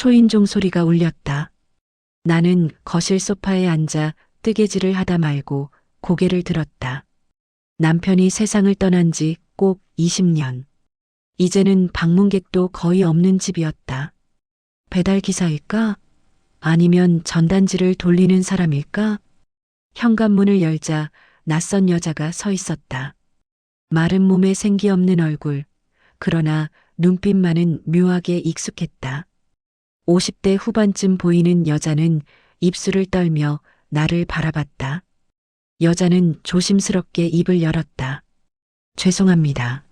초인종 소리가 울렸다. 나는 거실 소파에 앉아 뜨개질을 하다 말고 고개를 들었다. 남편이 세상을 떠난 지 꼭 20년. 이제는 방문객도 거의 없는 집이었다. 배달 기사일까? 아니면 전단지를 돌리는 사람일까? 현관문을 열자 낯선 여자가 서 있었다. 마른 몸에 생기 없는 얼굴, 그러나 눈빛만은 묘하게 익숙했다. 50대 후반쯤 보이는 여자는 입술을 떨며 나를 바라봤다. 여자는 조심스럽게 입을 열었다. 죄송합니다.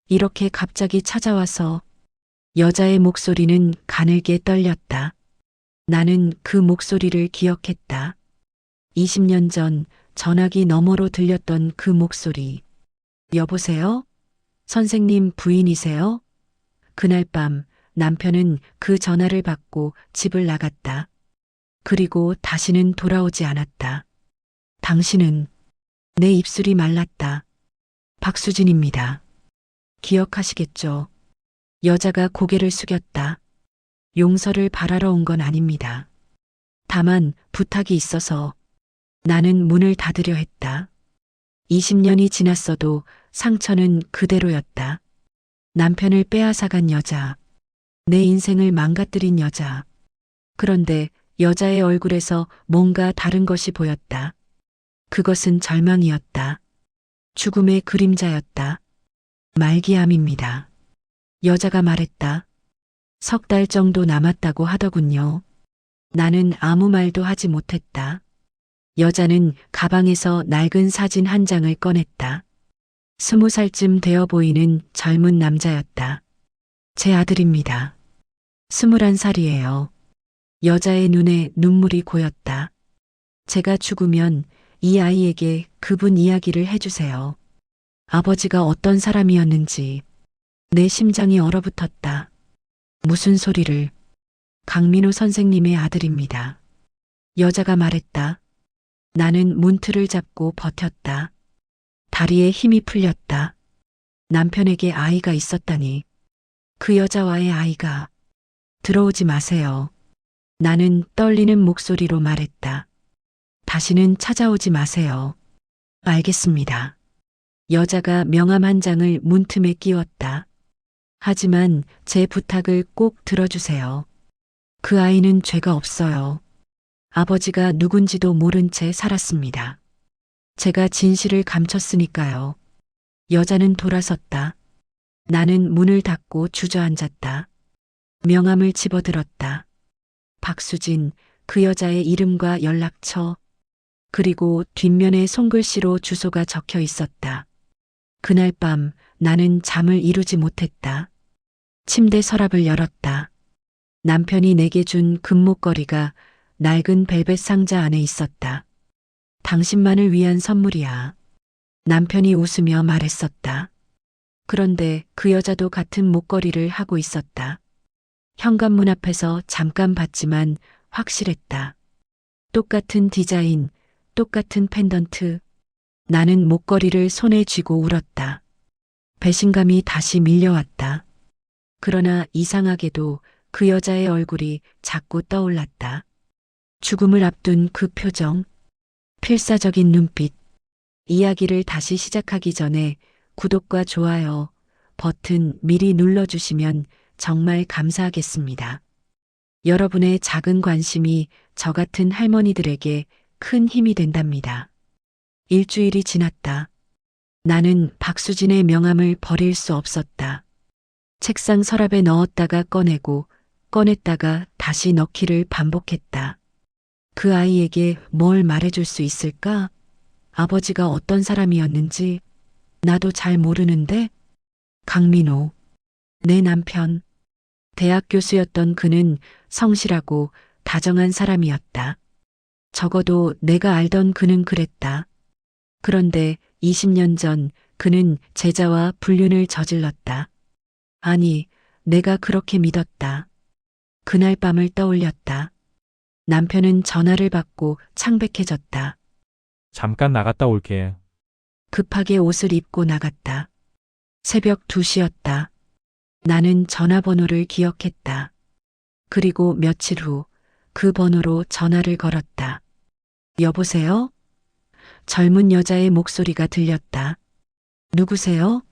이렇게 갑자기 찾아와서. 여자의 목소리는 가늘게 떨렸다. 나는 그 목소리를 기억했다. 20년 전 전화기 너머로 들렸던 그 목소리. 여보세요? 선생님 부인이세요? 그날 밤 남편은 그 전화를 받고 집을 나갔다. 그리고 다시는 돌아오지 않았다. 당신은. 내 입술이 말랐다. 박수진입니다. 기억하시겠죠? 여자가 고개를 숙였다. 용서를 바라러 온 건 아닙니다. 다만 부탁이 있어서. 나는 문을 닫으려 했다. 20년이 지났어도 상처는 그대로였다. 남편을 빼앗아간 여자. 내 인생을 망가뜨린 여자. 그런데 여자의 얼굴에서 뭔가 다른 것이 보였다. 그것은 절망이었다. 죽음의 그림자였다. 말기암입니다. 여자가 말했다. 3달 정도 남았다고 하더군요. 나는 아무 말도 하지 못했다. 여자는 가방에서 낡은 사진 한 장을 꺼냈다. 20살쯤 되어 보이는 젊은 남자였다. 제 아들입니다. 21살이에요. 여자의 눈에 눈물이 고였다. 제가 죽으면 이 아이에게 그분 이야기를 해주세요. 아버지가 어떤 사람이었는지. 내 심장이 얼어붙었다. 무슨 소리를. 강민호 선생님의 아들입니다. 여자가 말했다. 나는 문틀을 잡고 버텼다. 다리에 힘이 풀렸다. 남편에게 아이가 있었다니. 그 여자와의 아이가. 들어오지 마세요. 나는 떨리는 목소리로 말했다. 다시는 찾아오지 마세요. 알겠습니다. 여자가 명함 한 장을 문틈에 끼웠다. 하지만 제 부탁을 꼭 들어주세요. 그 아이는 죄가 없어요. 아버지가 누군지도 모른 채 살았습니다. 제가 진실을 감췄으니까요. 여자는 돌아섰다. 나는 문을 닫고 주저앉았다. 명함을 집어들었다. 박수진, 그 여자의 이름과 연락처, 그리고 뒷면에 손글씨로 주소가 적혀 있었다. 그날 밤 나는 잠을 이루지 못했다. 침대 서랍을 열었다. 남편이 내게 준 금목걸이가 낡은 벨벳 상자 안에 있었다. 당신만을 위한 선물이야. 남편이 웃으며 말했었다. 그런데 그 여자도 같은 목걸이를 하고 있었다. 현관문 앞에서 잠깐 봤지만 확실했다. 똑같은 디자인, 똑같은 펜던트. 나는 목걸이를 손에 쥐고 울었다. 배신감이 다시 밀려왔다. 그러나 이상하게도 그 여자의 얼굴이 자꾸 떠올랐다. 죽음을 앞둔 그 표정, 필사적인 눈빛. 이야기를 다시 시작하기 전에 구독과 좋아요 버튼 미리 눌러주시면 정말 감사하겠습니다. 여러분의 작은 관심이 저 같은 할머니들에게 큰 힘이 된답니다. 일주일이 지났다. 나는 박수진의 명함을 버릴 수 없었다. 책상 서랍에 넣었다가 꺼내고 꺼냈다가 다시 넣기를 반복했다. 그 아이에게 뭘 말해줄 수 있을까? 아버지가 어떤 사람이었는지 나도 잘 모르는데. 강민호, 내 남편. 대학 교수였던 그는 성실하고 다정한 사람이었다. 적어도 내가 알던 그는 그랬다. 그런데 20년 전 그는 제자와 불륜을 저질렀다. 아니, 내가 그렇게 믿었다. 그날 밤을 떠올렸다. 남편은 전화를 받고 창백해졌다. 잠깐 나갔다 올게. 급하게 옷을 입고 나갔다. 새벽 2시였다. 나는 전화번호를 기억했다. 그리고 며칠 후 그 번호로 전화를 걸었다. 여보세요? 젊은 여자의 목소리가 들렸다. 누구세요?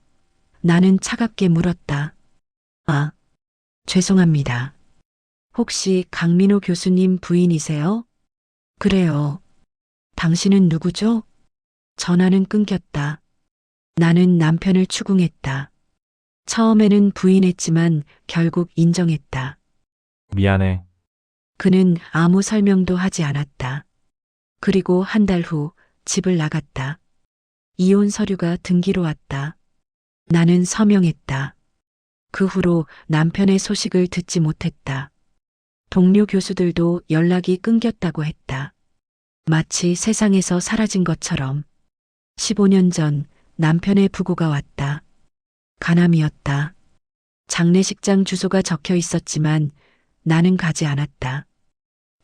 나는 차갑게 물었다. 아, 죄송합니다. 혹시 강민호 교수님 부인이세요? 그래요. 당신은 누구죠? 전화는 끊겼다. 나는 남편을 추궁했다. 처음에는 부인했지만 결국 인정했다. 미안해. 그는 아무 설명도 하지 않았다. 그리고 한 달 후 집을 나갔다. 이혼 서류가 등기로 왔다. 나는 서명했다. 그 후로 남편의 소식을 듣지 못했다. 동료 교수들도 연락이 끊겼다고 했다. 마치 세상에서 사라진 것처럼. 15년 전 남편의 부고가 왔다. 가남이었다. 장례식장 주소가 적혀 있었지만 나는 가지 않았다.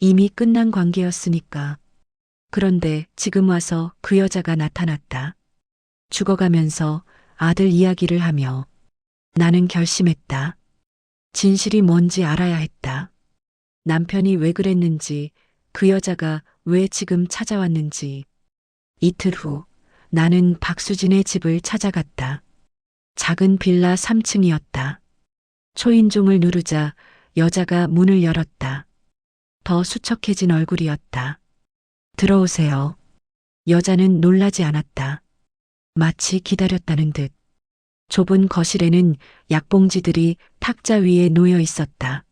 이미 끝난 관계였으니까. 그런데 지금 와서 그 여자가 나타났다. 죽어가면서 아들 이야기를 하며 나는 결심했다. 진실이 뭔지 알아야 했다. 남편이 왜 그랬는지, 그 여자가 왜 지금 찾아왔는지. 이틀 후 나는 박수진의 집을 찾아갔다. 작은 빌라 3층이었다. 초인종을 누르자 여자가 문을 열었다. 더 수척해진 얼굴이었다. 들어오세요. 여자는 놀라지 않았다. 마치 기다렸다는 듯. 좁은 거실에는 약봉지들이 탁자 위에 놓여 있었다.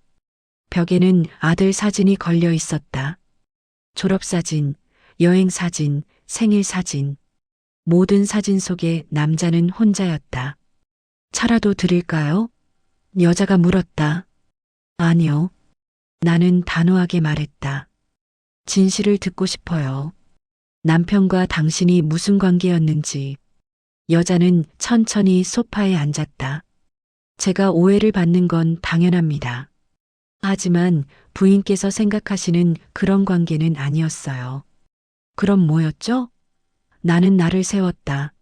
벽에는 아들 사진이 걸려 있었다. 졸업사진, 여행사진, 생일사진. 모든 사진 속에 남자는 혼자였다. 차라도 드릴까요? 여자가 물었다. 아니요. 나는 단호하게 말했다. 진실을 듣고 싶어요. 남편과 당신이 무슨 관계였는지. 여자는 천천히 소파에 앉았다. 제가 오해를 받는 건 당연합니다. 하지만 부인께서 생각하시는 그런 관계는 아니었어요. 그럼 뭐였죠? 나는 나를 세웠다.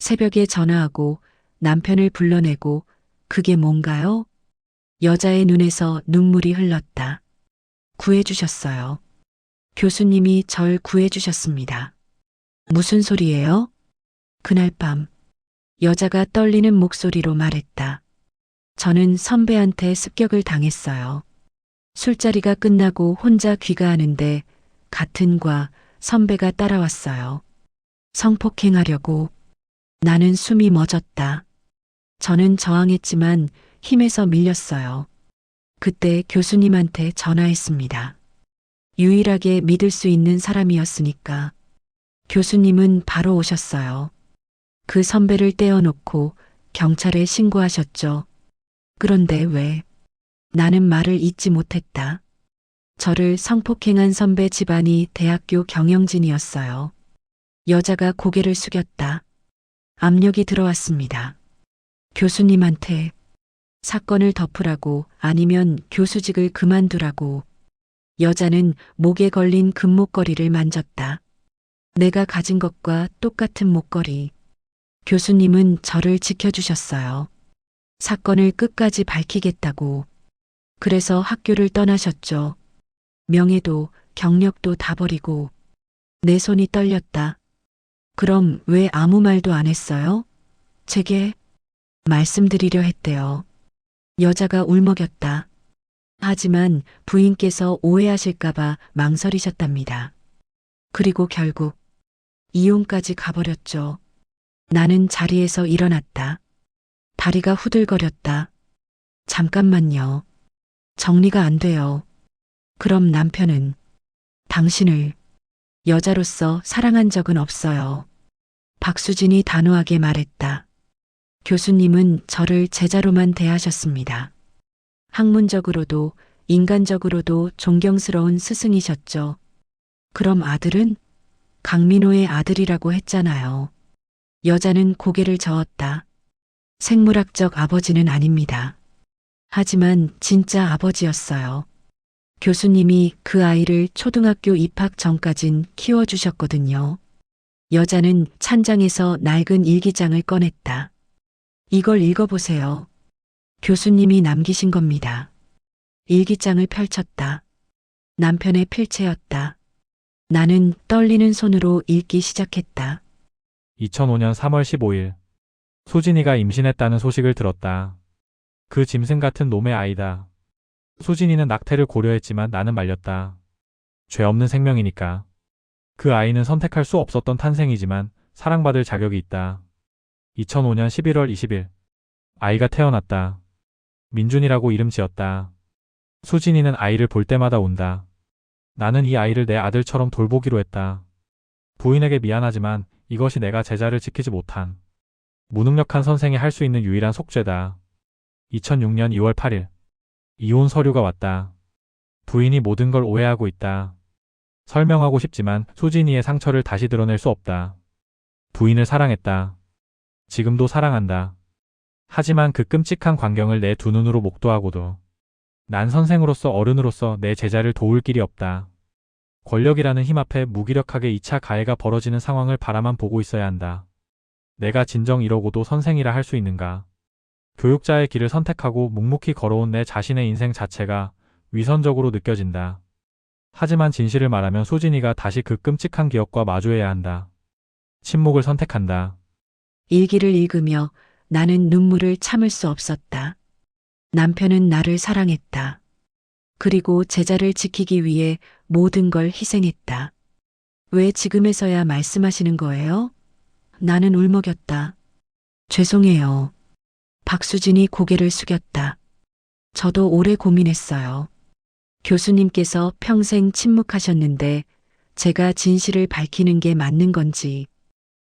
새벽에 전화하고 남편을 불러내고 그게 뭔가요? 여자의 눈에서 눈물이 흘렀다. 구해주셨어요. 교수님이 절 구해주셨습니다. 무슨 소리예요? 그날 밤 여자가 떨리는 목소리로 말했다. 저는 선배한테 습격을 당했어요. 술자리가 끝나고 혼자 귀가하는데 같은 과 선배가 따라왔어요. 성폭행하려고. 나는 숨이 멎었다. 저는 저항했지만 힘에서 밀렸어요. 그때 교수님한테 전화했습니다. 유일하게 믿을 수 있는 사람이었으니까. 교수님은 바로 오셨어요. 그 선배를 떼어놓고 경찰에 신고하셨죠. 그런데 왜? 나는 말을 잇지 못했다. 저를 성폭행한 선배 집안이 대학교 경영진이었어요. 여자가 고개를 숙였다. 압력이 들어왔습니다. 교수님한테 사건을 덮으라고, 아니면 교수직을 그만두라고. 여자는 목에 걸린 금목걸이를 만졌다. 내가 가진 것과 똑같은 목걸이. 교수님은 저를 지켜주셨어요. 사건을 끝까지 밝히겠다고. 그래서 학교를 떠나셨죠. 명예도 경력도 다 버리고. 내 손이 떨렸다. 그럼 왜 아무 말도 안 했어요? 제게 말씀드리려 했대요. 여자가 울먹였다. 하지만 부인께서 오해하실까봐 망설이셨답니다. 그리고 결국 이혼까지 가버렸죠. 나는 자리에서 일어났다. 다리가 후들거렸다. 잠깐만요. 정리가 안 돼요. 그럼 남편은 당신을 여자로서 사랑한 적은 없어요. 박수진이 단호하게 말했다. 교수님은 저를 제자로만 대하셨습니다. 학문적으로도 인간적으로도 존경스러운 스승이셨죠. 그럼 아들은? 강민호의 아들이라고 했잖아요. 여자는 고개를 저었다. 생물학적 아버지는 아닙니다. 하지만 진짜 아버지였어요. 교수님이 그 아이를 초등학교 입학 전까진 키워주셨거든요. 여자는 찬장에서 낡은 일기장을 꺼냈다. 이걸 읽어보세요. 교수님이 남기신 겁니다. 일기장을 펼쳤다. 남편의 필체였다. 나는 떨리는 손으로 읽기 시작했다. 2005년 3월 15일. 수진이가 임신했다는 소식을 들었다. 그 짐승 같은 놈의 아이다. 수진이는 낙태를 고려했지만 나는 말렸다. 죄 없는 생명이니까. 그 아이는 선택할 수 없었던 탄생이지만 사랑받을 자격이 있다. 2005년 11월 20일. 아이가 태어났다. 민준이라고 이름 지었다. 수진이는 아이를 볼 때마다 운다. 나는 이 아이를 내 아들처럼 돌보기로 했다. 부인에게 미안하지만 이것이 내가 제자를 지키지 못한 무능력한 선생이 할 수 있는 유일한 속죄다. 2006년 2월 8일. 이혼 서류가 왔다. 부인이 모든 걸 오해하고 있다. 설명하고 싶지만 수진이의 상처를 다시 드러낼 수 없다. 부인을 사랑했다. 지금도 사랑한다. 하지만 그 끔찍한 광경을 내 두 눈으로 목도하고도 난 선생으로서 어른으로서 내 제자를 도울 길이 없다. 권력이라는 힘 앞에 무기력하게 2차 가해가 벌어지는 상황을 바라만 보고 있어야 한다. 내가 진정 이러고도 선생이라 할 수 있는가? 교육자의 길을 선택하고 묵묵히 걸어온 내 자신의 인생 자체가 위선적으로 느껴진다. 하지만 진실을 말하면 수진이가 다시 그 끔찍한 기억과 마주해야 한다. 침묵을 선택한다. 일기를 읽으며 나는 눈물을 참을 수 없었다. 남편은 나를 사랑했다. 그리고 제자를 지키기 위해 모든 걸 희생했다. 왜 지금에서야 말씀하시는 거예요? 나는 울먹였다. 죄송해요. 박수진이 고개를 숙였다. 저도 오래 고민했어요. 교수님께서 평생 침묵하셨는데 제가 진실을 밝히는 게 맞는 건지.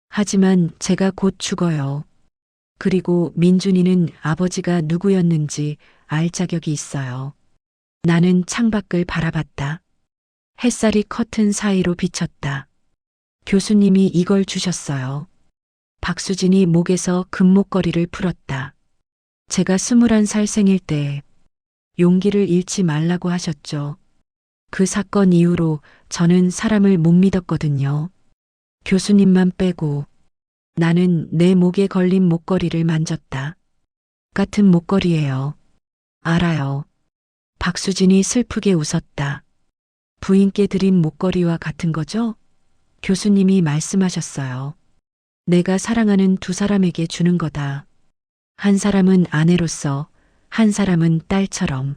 하지만 제가 곧 죽어요. 그리고 민준이는 아버지가 누구였는지 알 자격이 있어요. 나는 창밖을 바라봤다. 햇살이 커튼 사이로 비쳤다. 교수님이 이걸 주셨어요. 박수진이 목에서 금목걸이를 풀었다. 제가 21살 생일 때 용기를 잃지 말라고 하셨죠. 그 사건 이후로 저는 사람을 못 믿었거든요. 교수님만 빼고. 나는 내 목에 걸린 목걸이를 만졌다. 같은 목걸이예요. 알아요. 박수진이 슬프게 웃었다. 부인께 드린 목걸이와 같은 거죠? 교수님이 말씀하셨어요. 내가 사랑하는 두 사람에게 주는 거다. 한 사람은 아내로서, 한 사람은 딸처럼.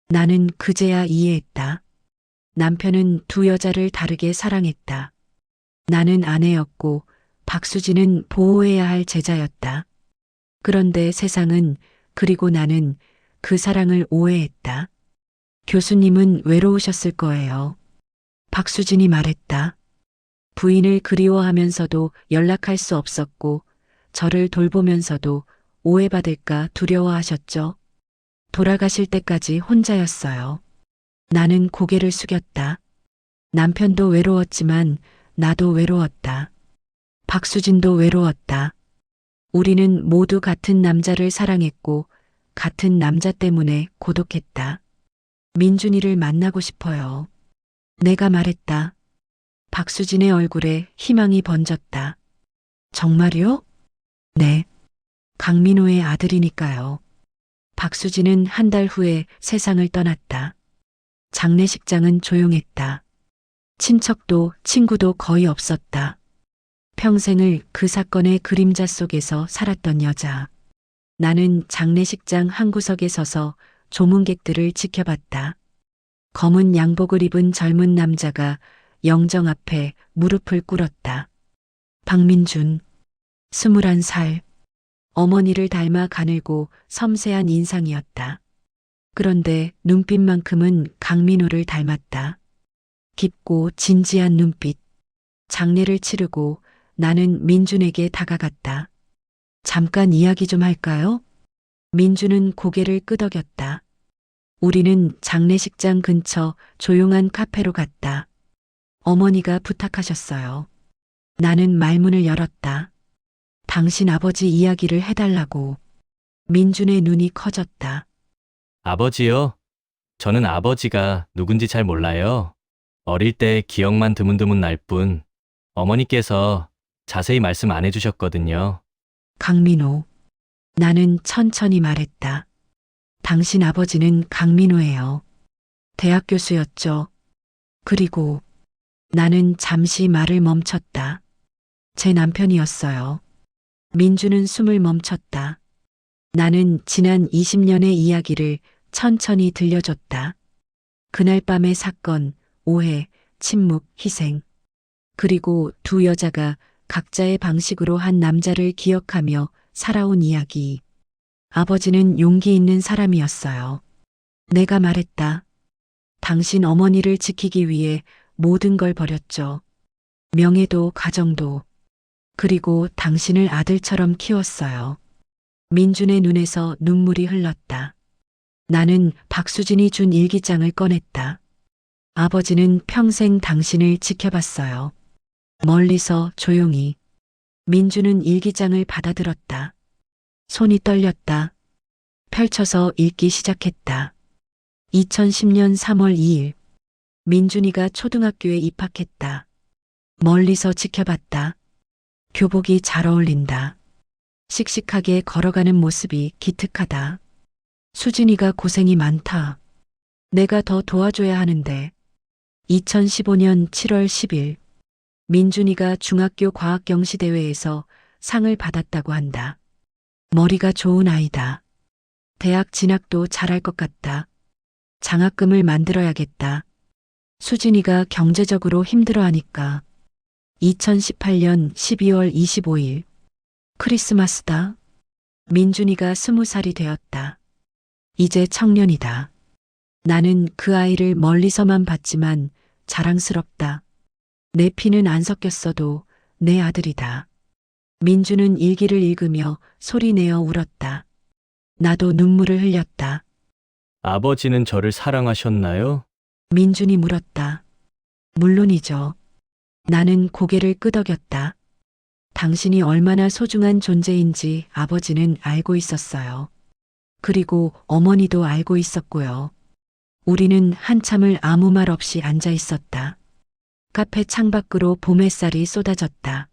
나는 그제야 이해했다. 남편은 두 여자를 다르게 사랑했다. 나는 아내였고 박수진은 보호해야 할 제자였다. 그런데 세상은, 그리고 나는 그 사랑을 오해했다. 교수님은 외로우셨을 거예요. 박수진이 말했다. 부인을 그리워하면서도 연락할 수 없었고 저를 돌보면서도 오해받을까 두려워하셨죠. 돌아가실 때까지 혼자였어요. 나는 고개를 숙였다. 남편도 외로웠지만 나도 외로웠다. 박수진도 외로웠다. 우리는 모두 같은 남자를 사랑했고 같은 남자 때문에 고독했다. 민준이를 만나고 싶어요. 내가 말했다. 박수진의 얼굴에 희망이 번졌다. 정말요? 네. 강민호의 아들이니까요. 박수진은 한 달 후에 세상을 떠났다. 장례식장은 조용했다. 친척도 친구도 거의 없었다. 평생을 그 사건의 그림자 속에서 살았던 여자. 나는 장례식장 한 구석에 서서 조문객들을 지켜봤다. 검은 양복을 입은 젊은 남자가 영정 앞에 무릎을 꿇었다. 박민준, 21살. 어머니를 닮아 가늘고 섬세한 인상이었다. 그런데 눈빛만큼은 강민호를 닮았다. 깊고 진지한 눈빛. 장례를 치르고 나는 민준에게 다가갔다. 잠깐 이야기 좀 할까요? 민준은 고개를 끄덕였다. 우리는 장례식장 근처 조용한 카페로 갔다. 어머니가 부탁하셨어요. 나는 말문을 열었다. 당신 아버지 이야기를 해달라고. 민준의 눈이 커졌다. 아버지요? 저는 아버지가 누군지 잘 몰라요. 어릴 때 기억만 드문드문 날 뿐 어머니께서 자세히 말씀 안 해주셨거든요. 강민호. 나는 천천히 말했다. 당신 아버지는 강민호예요. 대학 교수였죠. 그리고 나는 잠시 말을 멈췄다. 제 남편이었어요. 민주는 숨을 멈췄다. 나는 지난 20년의 이야기를 천천히 들려줬다. 그날 밤의 사건, 오해, 침묵, 희생. 그리고 두 여자가 각자의 방식으로 한 남자를 기억하며 살아온 이야기. 아버지는 용기 있는 사람이었어요. 내가 말했다. 당신 어머니를 지키기 위해 모든 걸 버렸죠. 명예도 가정도. 그리고 당신을 아들처럼 키웠어요. 민준의 눈에서 눈물이 흘렀다. 나는 박수진이 준 일기장을 꺼냈다. 아버지는 평생 당신을 지켜봤어요. 멀리서 조용히. 민준은 일기장을 받아들었다. 손이 떨렸다. 펼쳐서 읽기 시작했다. 2010년 3월 2일. 민준이가 초등학교에 입학했다. 멀리서 지켜봤다. 교복이 잘 어울린다. 씩씩하게 걸어가는 모습이 기특하다. 수진이가 고생이 많다. 내가 더 도와줘야 하는데. 2015년 7월 10일. 민준이가 중학교 과학경시대회에서 상을 받았다고 한다. 머리가 좋은 아이다. 대학 진학도 잘할 것 같다. 장학금을 만들어야겠다. 수진이가 경제적으로 힘들어하니까. 2018년 12월 25일. 크리스마스다. 민준이가 20살이 되었다. 이제 청년이다. 나는 그 아이를 멀리서만 봤지만 자랑스럽다. 내 피는 안 섞였어도 내 아들이다. 민준은 일기를 읽으며 소리내어 울었다. 나도 눈물을 흘렸다. 아버지는 저를 사랑하셨나요? 민준이 물었다. 물론이죠. 나는 고개를 끄덕였다. 당신이 얼마나 소중한 존재인지 아버지는 알고 있었어요. 그리고 어머니도 알고 있었고요. 우리는 한참을 아무 말 없이 앉아 있었다. 카페 창밖으로 봄 햇살이 쏟아졌다.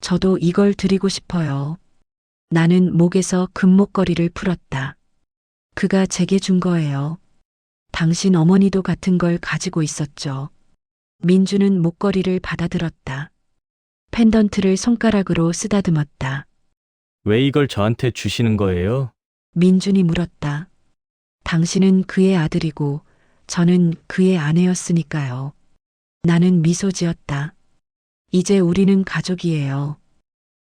저도 이걸 드리고 싶어요. 나는 목에서 금목걸이를 풀었다. 그가 제게 준 거예요. 당신 어머니도 같은 걸 가지고 있었죠. 민주는 목걸이를 받아들었다. 펜던트를 손가락으로 쓰다듬었다. 왜 이걸 저한테 주시는 거예요? 민준이 물었다. 당신은 그의 아들이고 저는 그의 아내였으니까요. 나는 미소 지었다. 이제 우리는 가족이에요.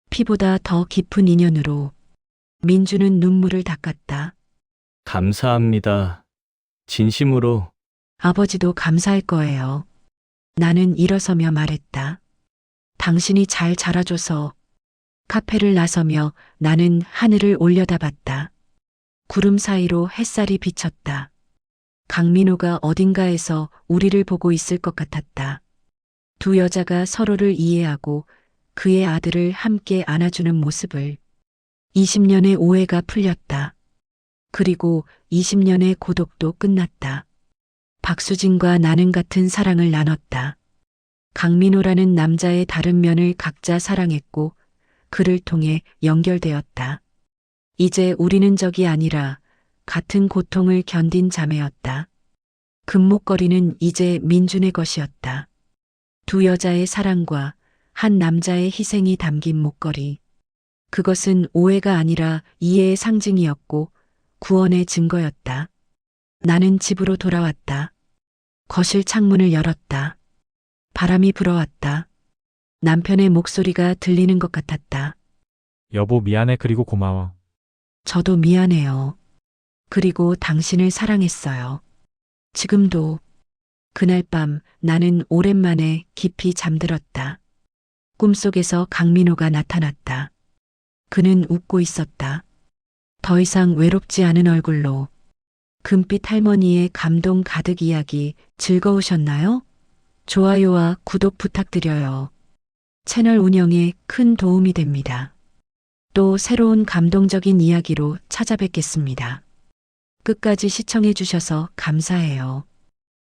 피보다 더 깊은 인연으로. 민주는 눈물을 닦았다. 감사합니다. 진심으로. 아버지도 감사할 거예요. 나는 일어서며 말했다. 당신이 잘 자라줘서. 카페를 나서며 나는 하늘을 올려다봤다. 구름 사이로 햇살이 비쳤다. 강민호가 어딘가에서 우리를 보고 있을 것 같았다. 두 여자가 서로를 이해하고 그의 아들을 함께 안아주는 모습을. 20년의 오해가 풀렸다. 그리고 20년의 고독도 끝났다. 박수진과 나는 같은 사랑을 나눴다. 강민호라는 남자의 다른 면을 각자 사랑했고 그를 통해 연결되었다. 이제 우리는 적이 아니라 같은 고통을 견딘 자매였다. 금목걸이는 이제 민준의 것이었다. 두 여자의 사랑과 한 남자의 희생이 담긴 목걸이. 그것은 오해가 아니라 이해의 상징이었고 구원의 증거였다. 나는 집으로 돌아왔다. 거실 창문을 열었다. 바람이 불어왔다. 남편의 목소리가 들리는 것 같았다. 여보 미안해 그리고 고마워. 저도 미안해요. 그리고 당신을 사랑했어요. 지금도. 그날 밤 나는 오랜만에 깊이 잠들었다. 꿈속에서 강민호가 나타났다. 그는 웃고 있었다. 더 이상 외롭지 않은 얼굴로. 금빛 할머니의 감동 가득 이야기 즐거우셨나요? 좋아요와 구독 부탁드려요. 채널 운영에 큰 도움이 됩니다. 또 새로운 감동적인 이야기로 찾아뵙겠습니다. 끝까지 시청해 주셔서 감사해요.